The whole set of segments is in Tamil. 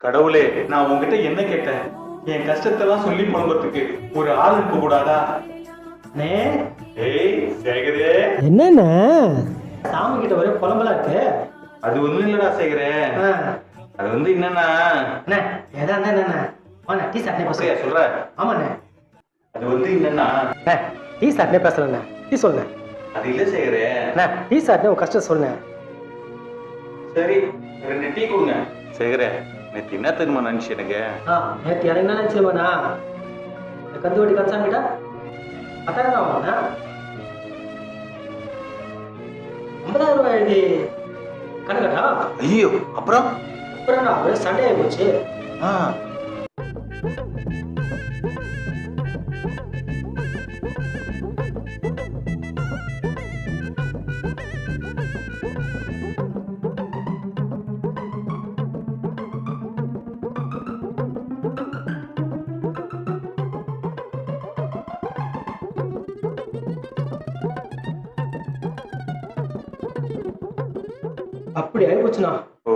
கடவுளே, நான் உங்ககிட்ட என்ன கேட்டேன்? என் கஷ்டத்தெல்லாம் சொல்லி புலம்புறதுக்கு ஒரு ஆள் இருக்க கூடாதா? ஏய் சேகரே, என்னண்ணா சாமி கிட்ட ஒரே புலம்பலா இருக்கு. அது ஒண்ணும் இல்லடா சேகரே. அது வந்து என்னன்னா எதா இருந்தா என்னண்ணா டீ சாப்பிட்டே அப்படியா பேசுறேன். சொல்ற? ஆமாண்ணே. அது வந்து என்னன்னா டீ சாப்பிட்டே பேசுறேண்ணே. டீ சொல்லுண்ணே. அது இல்ல சேகரே. டீ சாப்பிட்டே உன் கஷ்டம் சொல்லுண்ணே. சரி 2 டீ கொடுங்க. சேகரே, நேற்று என்ன தெரியுமா நினைச்சு எனக்கு? நேற்று எனக்கு என்ன நினைச்சேமாண்ணா, இந்த கந்து வட்டி கச்சாங்கிட்ட 10,000 ஆகும்ண்ணா. 50,000 ரூபாய் எழுதி கணக்கட்டா. ஐயோ, அப்புறம் அப்புறம் ஒரே சண்டே ஆகி போச்சு. அப்படி ஆகி போச்சுண்ணா. ஓ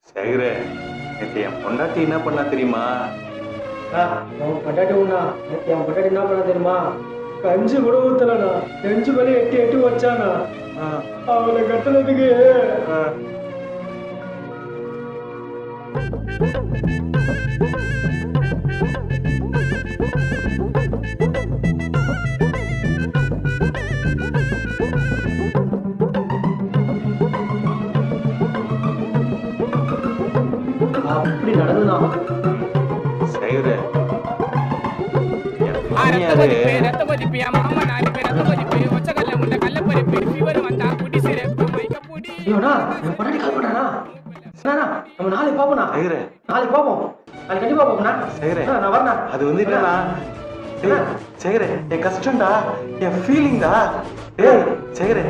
சேகரே, நேற்று என் பொண்டாட்டி என்ன பண்ணா தெரியுமா? அவன் பொண்டாட்டி உண்ணா. நேற்று அவன் பொண்டாட்டி என்ன பண்ண தெரியுமா? கஞ்சி கூட ஊத்தலண்ணா. கஞ்சி மேலே எட்டி எட்டி வச்சானா. அவளை கட்டுறதுக்கு அப்படி நடந்துனா. சேகரே, நம்ம நாளைக்கு பாப்போம். நாளைக்கு பாப்போம். நாளைக்கு கண்டிப்பா பாப்போம்னா. நான் வரேன். அது வந்து என்னன்னா சேகரே, என் கஷ்டம்டா, என் ஃபீலிங்டா. ஏய் சேகரே,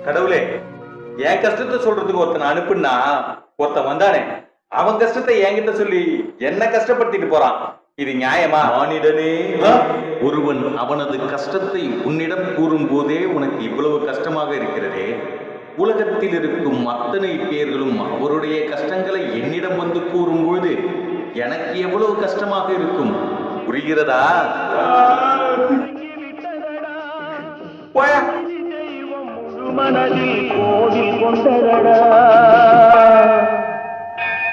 கடவுளே, என் கஷ்டத்தை சொல்றதுக்கு ஒருத்தனை அனுப்புனா ஒருத்தன் வந்தானே, அவன் கஷ்டத்தை என்கிட்ட சொல்லி என்ன கஷ்டப்படுத்திட்டு போறான். இது நியாயமா? மானிடனே, ஒருவன் அவனது கஷ்டத்தை உன்னிடம் கூறும் போதே உனக்கு இவ்வளவு கஷ்டமாக இருக்கிறதே, உலகத்தில் இருக்கும் அத்தனை பேர்களும் அவருடைய கஷ்டங்களை என்னிடம் வந்து கூறும்போது எனக்கு எவ்வளவு கஷ்டமாக இருக்கும். புரிகிறதா? மனதில் கோவில் கொண்டரடா.